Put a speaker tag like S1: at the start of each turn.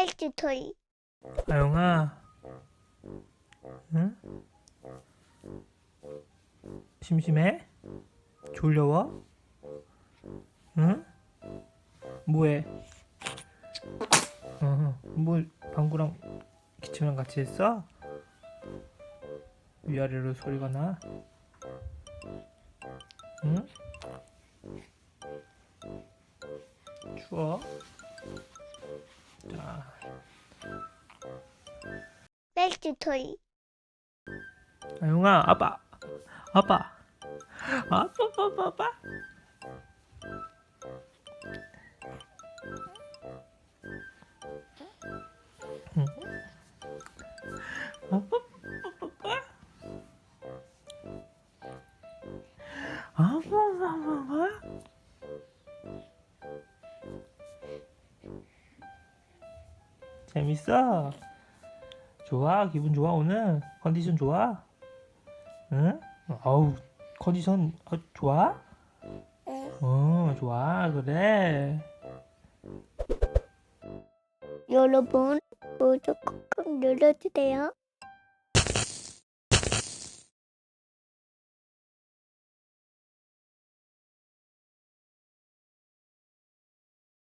S1: 벨트토이.
S2: 아영아, 응? 심심해? 졸려워? 응? 뭐해? 뭐 방구랑 기침이랑 같이 했어? 위아래로 소리가 나? 응? 추워? 자,
S1: 벨트토이.
S2: 아영아, 아빠, 아빠, 아빠. 응? 아빠, 아빠. 재밌어? 좋아? 기분 좋아 오늘? 컨디션 좋아? 응? 아우 컨디션 좋아? 좋아 그래.
S1: 여러분, 구독 꾹꾹 눌러주세요.